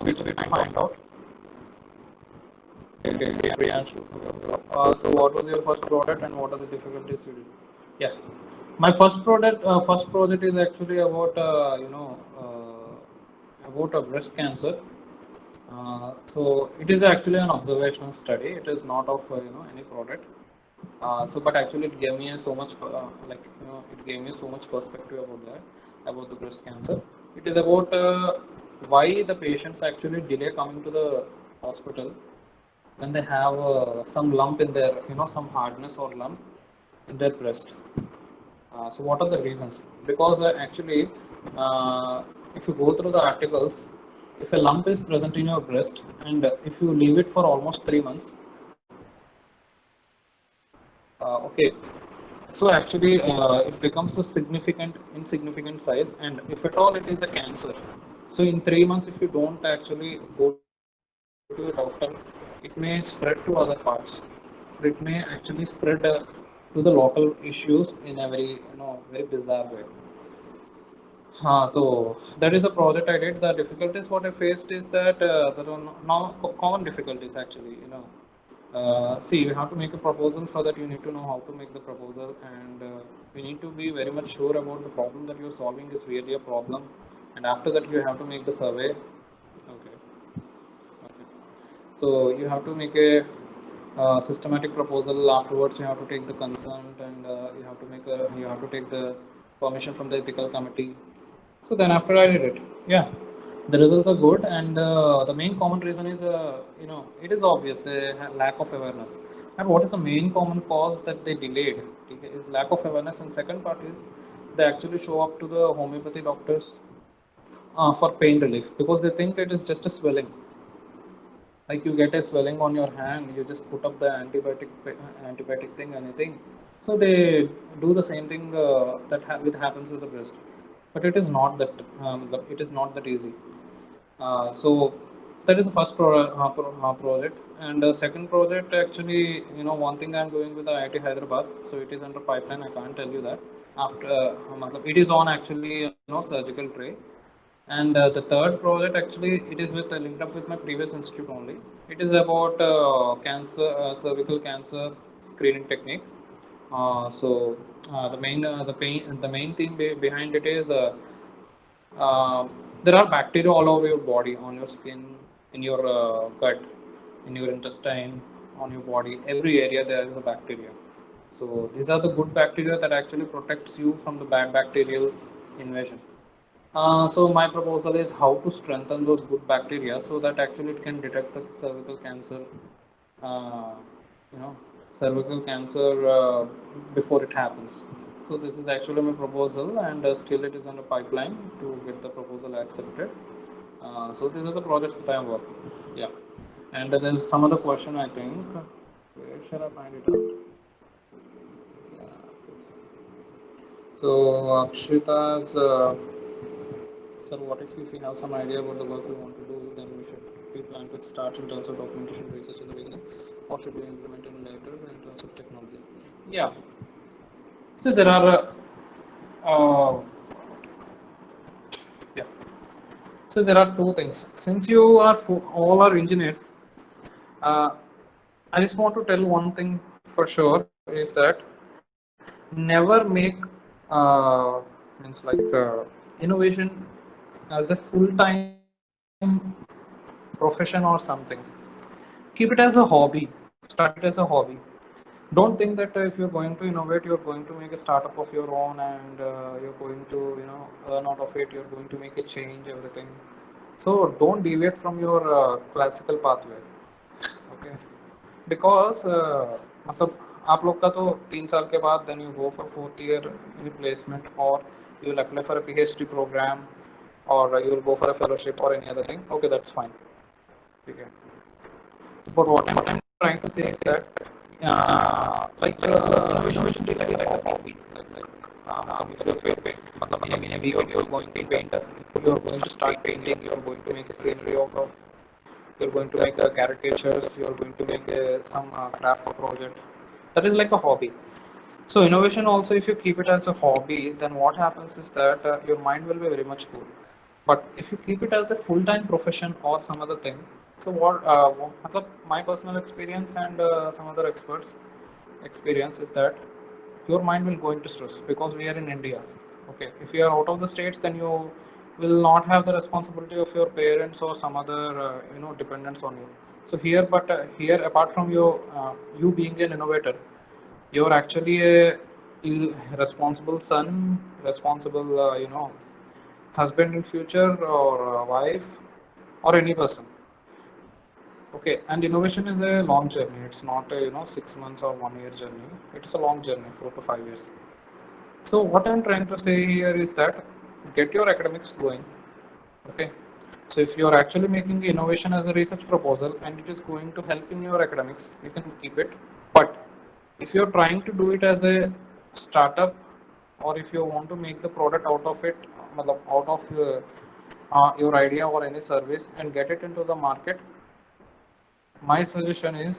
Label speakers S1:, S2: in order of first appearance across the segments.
S1: which we find out. Okay, Priyanshu. So what was your first product and what are the difficulties you did? Yeah, my first project is actually about about a breast cancer. So it is actually an observational study. It is not of any product. So, but actually, it gave me so much it gave me so much perspective about that, about the breast cancer. It is about why the patients actually delay coming to the hospital when they have some lump in their, some hardness or lump in their breast. So what are the reasons? Because actually, if you go through the articles, if a lump is present in your breast and if you leave it for almost 3 months, okay, so actually it becomes a insignificant size, and if at all it is a cancer, so in 3 months if you don't actually go to a doctor, it may spread to other parts. It may actually spread to the local issues in a very very bizarre way. So that is a project I did. The difficulties what I faced is that there are now common difficulties actually. See, you have to make a proposal. For that, you need to know how to make the proposal, and you need to be very much sure about the problem that you're solving is really a problem. And after that, you have to make the survey. Okay. Okay. So you have to make a systematic proposal. Afterwards, you have to take the consent, and you have to take the permission from the ethical committee. So then after I did it, yeah, the results are good, and the main common reason is, it is obvious the lack of awareness. And what is the main common cause that they delayed? Okay, is lack of awareness, and second part is they actually show up to the homeopathy doctors for pain relief because they think it is just a swelling. Like you get a swelling on your hand, you just put up the antibiotic thing, anything. So they do the same thing that happens with the breast, but it is not that it is not that easy. So that is the first project, and the second project actually, one thing I'm doing with the IIT Hyderabad, so it is under pipeline. I can't tell you that. After it is on actually surgical tray, and the third project actually it is with linked up with my previous institute only. It is about cervical cancer screening technique. The main thing behind it is there are bacteria all over your body, on your skin, in your gut, in your intestine, on your body. Every area there is a bacteria. So these are the good bacteria that actually protects you from the bad bacterial invasion. So my proposal is how to strengthen those good bacteria so that actually it can detect the cervical cancer, uh, you know, cervical cancer before it happens. So this is actually my proposal, and still it is on the pipeline to get the proposal accepted. So these are the projects that I am working. Yeah, and there is some other question I think. Where shall I find it out? Yeah. So Akshita's. Sir, what if we have some idea about the work we want to do, then we plan to start in terms of documentation research in the beginning, or should we implement it later in terms of technology? Yeah. So there are, yeah. So there are two things. Since you are all are engineers, uh, I just want to tell one thing for sure is that never make means like innovation as a full-time profession or something. Keep it as a hobby. Start it as a hobby. Don't think that if you're going to innovate, you're going to make a startup of your own, and you're going to earn out of it. You're going to make a change everything. So don't deviate from your classical pathway. Okay, because मतलब आप लोग का तो 3 साल के बाद then you go for 4th year replacement, or you will apply for a PhD program, or you will go for a fellowship or any other thing. Okay, that's fine. Okay. But what I'm trying to say is that innovation is like a hobby. If in a week you're going to paint us, you're going to start painting, you're going to make a scenery of, you're going to make a caricatures, you're going to make some craft project. That is like a hobby. So innovation also, if you keep it as a hobby, then what happens is that your mind will be very much cool. But if you keep it as a full-time profession or some other thing, so matlab, my personal experience and some other experts experience is that your mind will go into stress because we are in India. Okay, if you are out of the states, then you will not have the responsibility of your parents or some other dependents on you. So here, but here, apart from you being an innovator, you're actually a responsible son, responsible husband in future, or wife, or any person. Okay, and innovation is a long journey. It's not a 6 months or 1 year journey. It's a long journey, 4 to 5 years. So what I'm trying to say here is that get your academics going. Okay. So if you're actually making innovation as a research proposal and it is going to help in your academics, you can keep it. But if you're trying to do it as a startup, or if you want to make the product out of it, out of your idea or any service and get it into the market, my suggestion is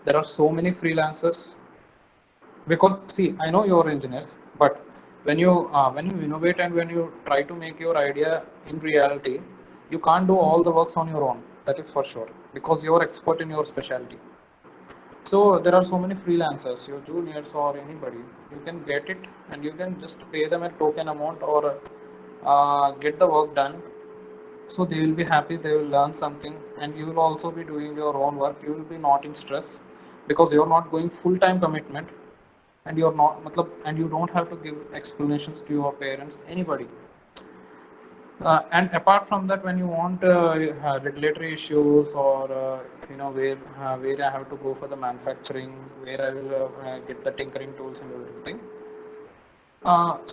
S1: there are so many freelancers. Because see, I know you're engineers, but when you innovate and when you try to make your idea in reality, you can't do all the works on your own. That is for sure, because you're expert in your specialty. So there are so many freelancers, your juniors or anybody. You can get it and you can just pay them a token amount, or get the work done. So they will be happy, they will learn something, and you will also be doing your own work. You will be not in stress because you're not going full-time commitment, and you're not and you don't have to give explanations to your parents, anybody. And apart from that, when you want regulatory issues, or where I have to go for the manufacturing, where I will get the tinkering tools and everything.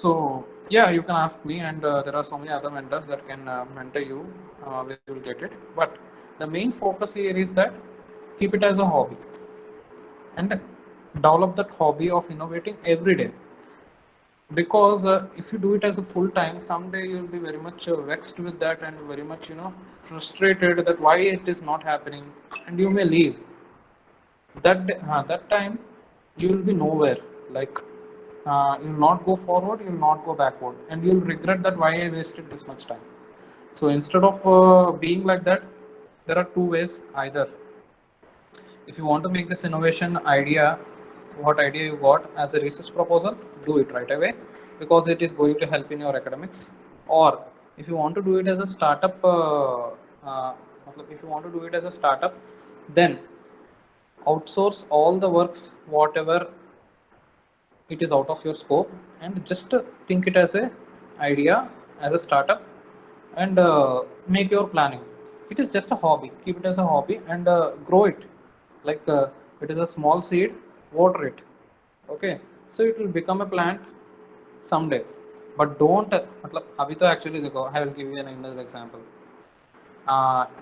S1: So yeah, you can ask me, and there are so many other mentors that can mentor you where you will get it. But the main focus here is that keep it as a hobby and develop that hobby of innovating every day. Because if you do it as a full time, someday you'll be very much vexed with that and very much frustrated that why it is not happening, and you may leave. That time you will be nowhere. Like you'll not go forward, you'll not go backward, and you'll regret that why I wasted this much time. So instead of being like that, there are two ways. Either if you want to make this innovation idea, what idea you got as a research proposal, do it right away because it is going to help in your academics. Or if you want to do it as a startup, if you want to do it as a startup, then outsource all the works, whatever it is out of your scope, and just think it as a idea, as a startup, and make your planning. It is just a hobby. Keep it as a hobby and grow it. Like it is a small seed, water it. Okay, so it will become a plant someday. But don't अभी तो actually देखो, I will give you another example.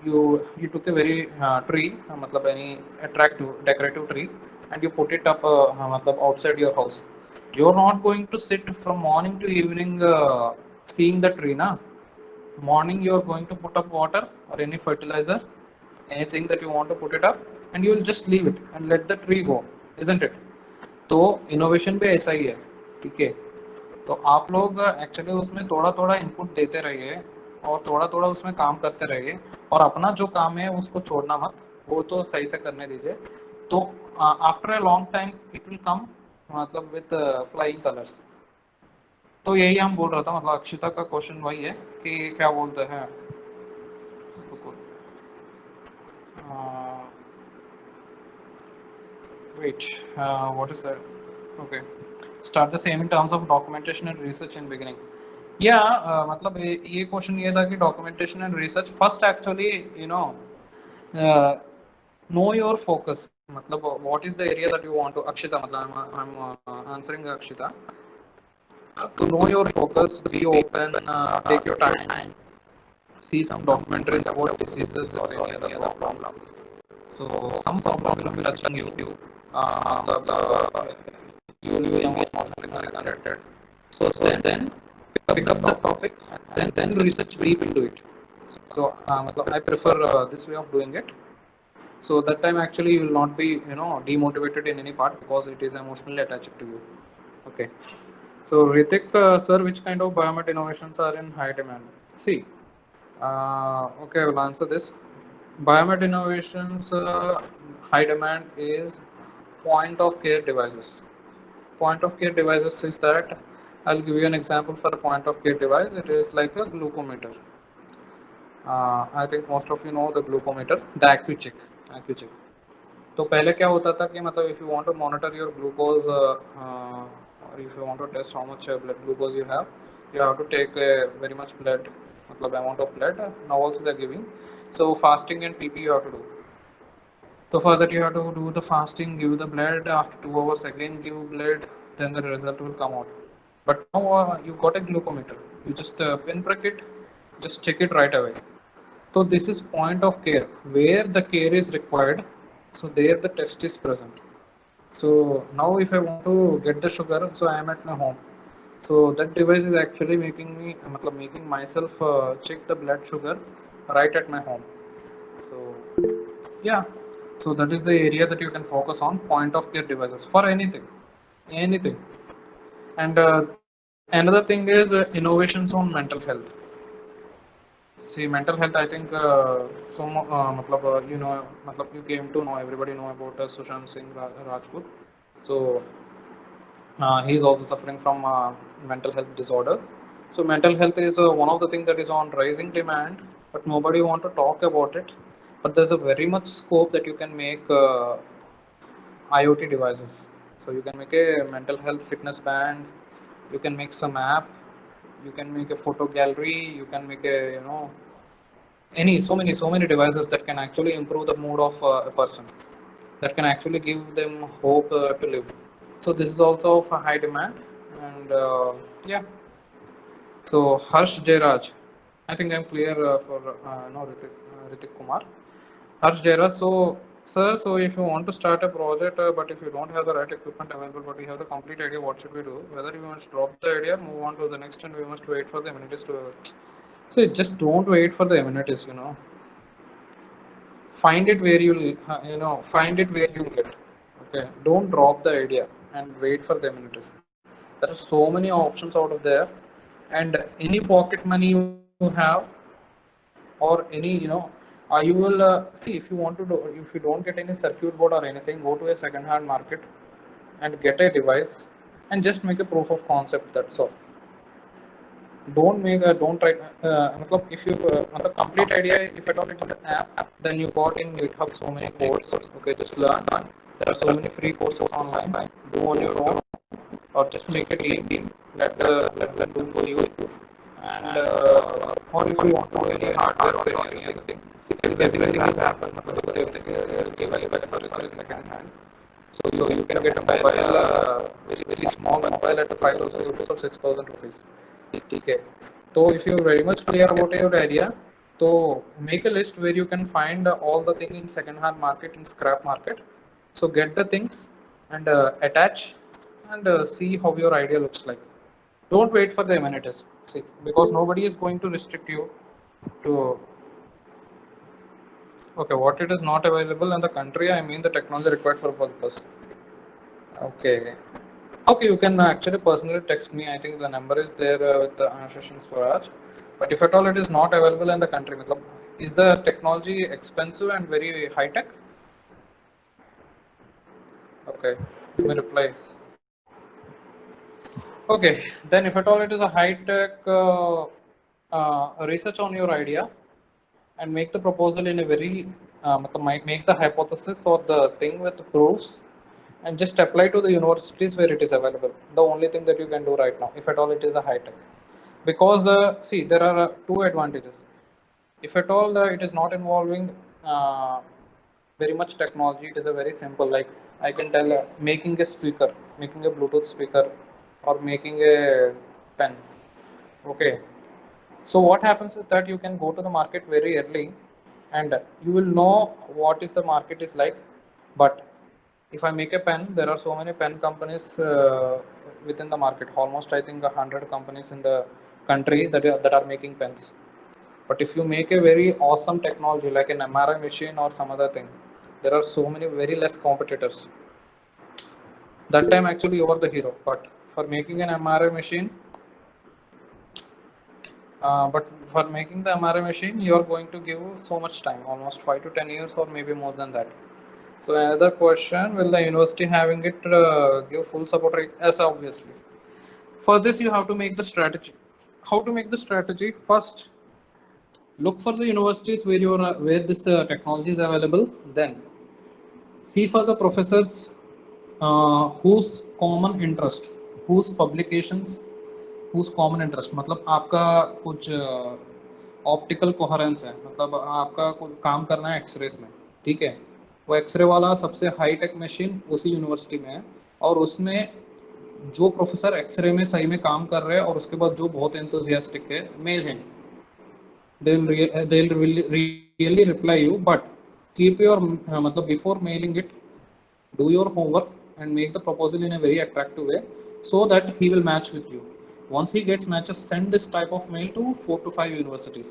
S1: You took a very tree, मतलब any attractive decorative tree, and you put it up मतलब outside your house. You're not going to sit from morning to evening seeing the tree, na? Morning you are going to put up water or any fertilizer, anything that you want to put it up, and you will just leave it and let the tree go, isn't it? तो innovation भी ऐसा ही है, ठीक है? तो आप लोग actually उसमें थोड़ा थोड़ा इनपुट देते रहिए और थोड़ा थोड़ा उसमें काम करते रहिए, और अपना जो काम है उसको छोड़ना मत, वो तो सही से करने दीजिए। तो after a long time it will come, मतलब विथ फ्लाइंग कलर्स। तो यही हम बोल रहा था, मतलब अक्षिता का क्वेश्चन वही है कि क्या बोलते हैं, wait, what is that? Okay, start the same in terms of documentation and research in beginning. Yeah, मतलब ये क्वेश्चन ये था कि documentation and research first actually uh, know your focus. मतलब what is the area that you want to, Akshita, मतलब I'm answering Akshita. To know your focus, be open, take your time, see some documentaries about diseases or any other problems. So some problem will be touching you. You will be emotionally connected. So then pick up the topic and then research deep into it. So I prefer this way of doing it. So that time actually you will not be demotivated in any part because it is emotionally attached to you. Okay. So Ritik sir, which kind of biomet innovations are in high demand? See, okay, I will answer this. Biomed innovations high demand is point of care devices. Point of care devices is that, I'll give you an example for a point of care device. It is like a glucometer. I think most of you know the glucometer, the AccuCheck. तो पहले क्या होता था कि मतलब if you want to monitor your glucose or if you want to test how much blood glucose you have to take very much blood, मतलब amount of blood. Now also they are giving. So fasting and PP you have to do. So for that you have to do the fasting, give the blood, after 2 hours again give blood, then the result will come out. But now you got a glucometer. You just pinprick it, just check it right away. So this is point of care, where the care is required. So there the test is present. So now if I want to get the sugar, so I am at my home. So that device is actually making myself check the blood sugar right at my home. So yeah, so that is the area that you can focus on, point of care devices for anything. And another thing is innovations on mental health. See, mental health, I think you came to know, everybody know about Sushant Singh Rajput. So he is also suffering from mental health disorder. So mental health is one of the things that is on rising demand, but nobody want to talk about it. But there's a very much scope that you can make IoT devices. So you can make a mental health fitness band, you can make some app, you can make a photo gallery, you can make a so many devices that can actually improve the mood of a person, that can actually give them hope to live. So this is also of a high demand, and yeah. So Harsh Jairaj, I think I'm clear for no Ritik Kumar. Harsh Jairaj, so sir, so if you want to start a project, but if you don't have the right equipment available, but we have the complete idea, what should we do? Whether we must drop the idea, move on to the next, and we must wait for the amenities to. So just don't wait for the amenities, find it where find it where you get. Okay, don't drop the idea and wait for the amenities. There are so many options out of there, and any pocket money you have, or any you will see, if you want to do, if you don't get any circuit board or anything, go to a second hand market and get a device and just make a proof of concept, that's all. Don't try if you the complete idea, if at all it is an app, then you got in GitHub so many courses. Okay, just learn. There are so many free courses online. Do on your own, or just make a team. Let them do for you. And or if you want to do any hardware or anything, everything is happened. Everything available for second hand. So you can get a mobile, very small mobile at 5,000 rupees or 6,000 rupees. Okay. So if you're very much clear about your area, so make a list where you can find all the thing in second hand market, in scrap market. So get the things and attach and see how your idea looks like. Don't wait for the amenities. See, because nobody is going to restrict you to. Okay, what it is not available in the country, I mean the technology required for purpose. Okay. Okay, you can actually personally text me. I think the number is there with the Ashish Swaraj. But if at all it is not available in the country, is the technology expensive and very high tech? Okay, let me reply. Okay, then if at all it is a high tech, research on your idea and make the proposal in a very, make the hypothesis or the thing with proofs and just apply to the universities where it is available. The only thing that you can do right now, if at all it is a high tech. Because see, there are two advantages. If at all it is not involving uh, very much technology, it is a very simple, like I can tell making a speaker, making a Bluetooth speaker, or making a pen. Okay, so what happens is that you can go to the market very early and you will know what is the market is like. But if I make a pen, there are so many pen companies within the market, almost I think 100 companies in the country that are making pens. But if you make a very awesome technology like an MRI machine or some other thing, there are so many very less competitors. That time actually you are the hero. But for making an MRI machine, But for making the MRI machine, you are going to give so much time, almost 5 to 10 years, or maybe more than that. So another question: will the university having it give full support? Yes, obviously. For this, you have to make the strategy. How to make the strategy? First, look for the universities where where this technology is available. Then see for the professors whose common interest, whose publications, whose common interest, मतलब आपका कुछ optical coherence है, मतलब आपका कुछ काम करना है एक्सरेस में, ठीक है, वो एक्सरे वाला सबसे हाई टेक मशीन उसी यूनिवर्सिटी में है, और उसमें जो प्रोफेसर एक्सरे में सही में काम कर रहे हैं और उसके बाद जो बहुत एंथुजियास्टिक है, मेल हैं, they'll really reply you, but keep your मतलब before mailing it, do your homework and make the proposal in a very attractive way so that he will match with you. Once he gets matches, send this type of mail to 4 to 5 universities.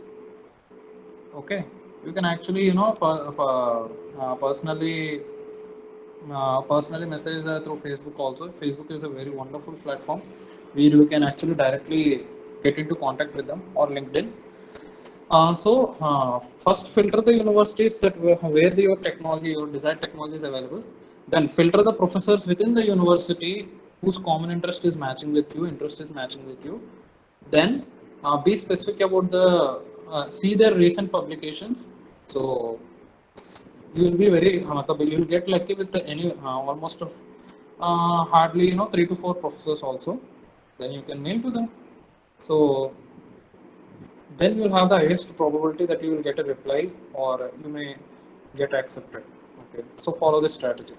S1: Okay, you can actually personally message through Facebook also. Facebook is a very wonderful platform where you can actually directly get into contact with them, or LinkedIn. First filter the universities that where your technology, your desired technology is available. Then filter the professors within the university whose common interest is matching with you, Then be specific about the see their recent publications. So you will be very you will get lucky with any almost hardly 3 to 4 professors also. Then you can mail to them. So then you will have the highest probability that you will get a reply, or you may get accepted. Okay, so follow this strategy.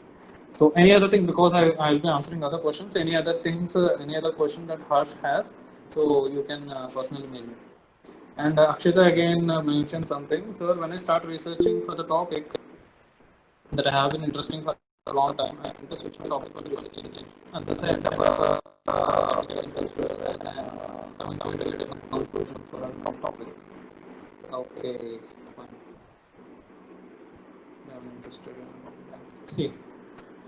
S1: So any other thing, because I will be answering other questions, any other things, any other question that Harsh has, so you can personally mail me. And Akshita again mentioned something. So when I start researching for the topic that I have been interesting for a long time, I want to switch my topic for the research engine. And this I end up getting confused and coming to a different conclusion for a topic. Okay, fine. I'm interested in. See,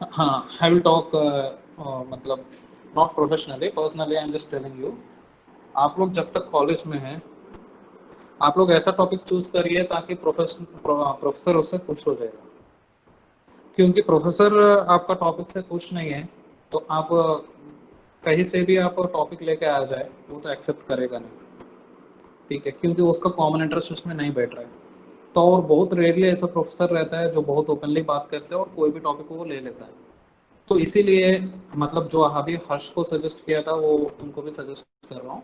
S1: I will talk मतलब not professionally, personally I am just telling you. आप लोग जब तक college में हैं, आप लोग ऐसा टॉपिक चूज करिए ताकि प्रोफेसर उससे खुश हो जाएगा, क्योंकि प्रोफेसर आपका टॉपिक से खुश नहीं है तो आप कहीं से भी आप टॉपिक लेके आ जाए वो तो एक्सेप्ट करेगा नहीं, ठीक है, क्योंकि उसका कॉमन इंटरेस्ट उसमें नहीं बैठ रहा है। तो और बहुत रेयरली ऐसा प्रोफेसर रहता है जो बहुत ओपनली बात करते हैं और कोई भी टॉपिक वो ले लेता है। तो इसीलिए मतलब जो अभी हर्ष को सजेस्ट किया था वो उनको भी सजेस्ट कर रहा हूँ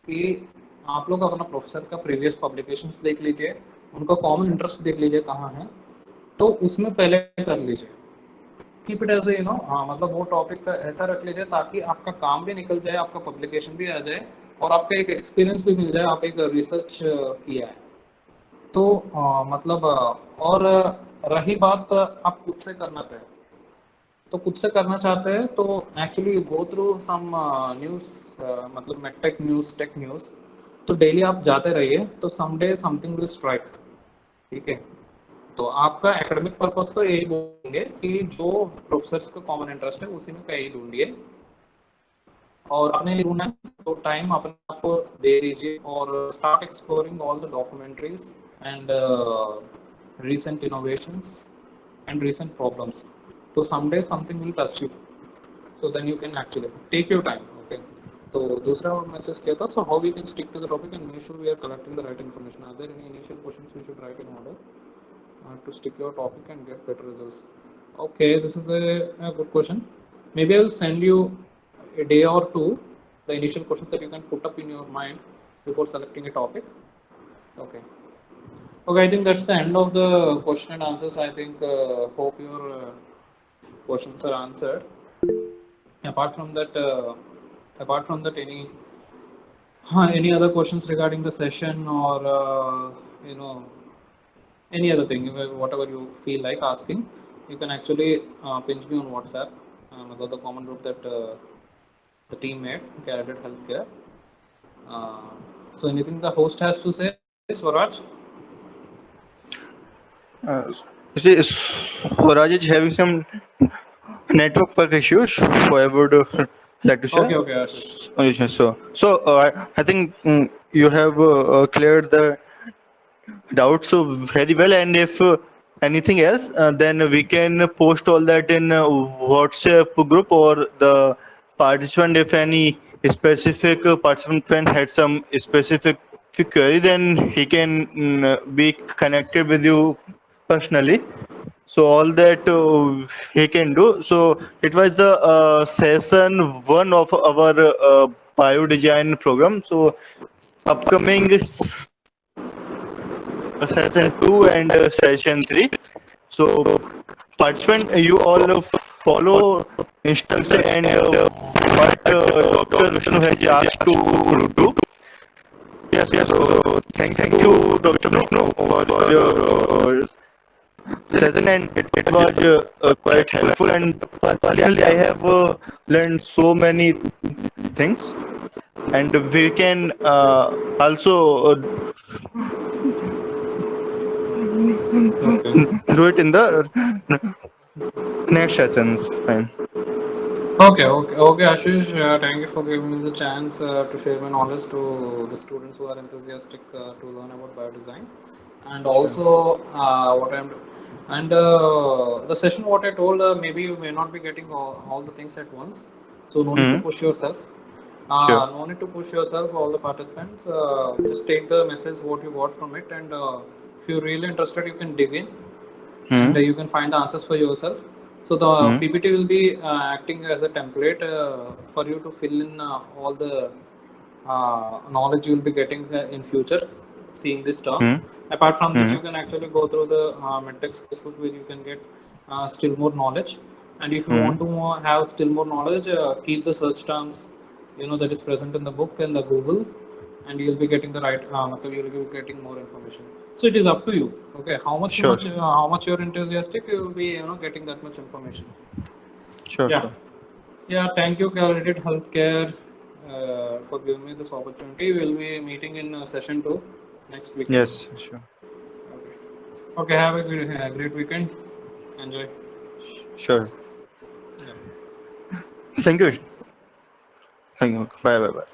S1: कि आप लोग अपना प्रोफेसर का प्रीवियस पब्लिकेशंस देख लीजिए, उनका कॉमन इंटरेस्ट देख लीजिए कहाँ है, तो उसमें पहले कर लीजिए। कीप इट एज ए हाँ, मतलब वो टॉपिक का ऐसा रख लीजिए ताकि आपका काम भी निकल जाए, आपका पब्लिकेशन भी आ जाए और आपका एक एक्सपीरियंस भी मिल जाए, आप एक रिसर्च किया है तो मतलब और रही बात आप खुद से करना चाहते हैं, तो खुद से करना चाहते हैं तो actually go through some news, मतलब मेडटेक न्यूज़, टेक न्यूज़, तो डेली आप जाते रहिए तो समडे समथिंग विल स्ट्राइक, ठीक है। तो आपका एकेडमिक पर्पस तो यही बोलेंगे कि जो प्रोफेसर्स का कॉमन इंटरेस्ट है उसी में कहीं ढूंढिए, और अपने लिए ढूंढना तो टाइम अपने आप को दे दीजिए और start exploring all the documentaries and recent innovations and recent problems. So someday something will touch you. So then you can actually take your time. Okay. तो दूसरा मैसेज किया था, so how we can stick to the topic and make sure we are collecting the right information. Are there any initial questions we should write in order to stick your topic and get better results? Okay, this is a good question. Maybe I'll send you a day or two the initial questions that you can put up in your mind before selecting a topic. Okay. Okay, I think that's the end of the question and answers. I think hope your questions are answered. Apart from that, any other questions regarding the session, or any other thing, whatever you feel like asking, you can actually pinch me on WhatsApp, the common group that the team made, Cadet Healthcare. So anything the host has to say, Swaraj?
S2: Swaraj is having some network work issues, so I would like to say.
S1: Okay.
S2: So I think you have cleared the doubts so very well, and if anything else, then we can post all that in WhatsApp group or the participant. If any specific participant had some specific query, then he can be connected with you personally. So all that he can do. So it was the session one of our bio design program. So upcoming is session 2 and session 3. So participant, you all follow instructions and what Dr. Vishnu has asked to do. Yes, yes. So thank you, Dr. Vishnu, for your session, and it was quite helpful, and personally I have learned so many things, and we can also
S1: Okay.
S2: do it in the next sessions. Fine.
S1: Okay, Ashish. Thank you for giving me the chance to share my knowledge to the students who are enthusiastic to learn about biodesign, and
S2: Sure.
S1: also what I'm and the session what I told. Maybe you may not be getting all the things at once, so no need to
S2: Hmm.
S1: push yourself.
S2: Sure.
S1: No need to push yourself. All the participants, just take the message what you got from it, and if you're really interested, you can dig in
S2: Hmm.
S1: and you can find the answers for yourself. So the
S2: Hmm.
S1: PPT will be acting as a template for you to fill in all the knowledge you will be getting in future, seeing this term.
S2: Hmm.
S1: Apart from this,
S2: Hmm.
S1: you can actually go through the medtech skillbook where you can get still more knowledge. And if you
S2: Hmm.
S1: want to have still more knowledge, keep the search terms, that is present in the book and the Google, and you'll be getting the right you'll be getting more information. So it is up to you. Okay,
S2: Sure.
S1: how much you're enthusiastic, you will be getting that much information.
S2: Sure.
S1: Yeah,
S2: Sure.
S1: yeah. Thank you, Calibrated Healthcare, for giving me this opportunity. We'll be meeting in session 2 next weekend.
S2: Yes. Sure.
S1: Okay. Okay. Have a great weekend. Enjoy.
S2: Sure.
S1: Yeah.
S2: Thank you. Thank you. Bye. Bye. Bye.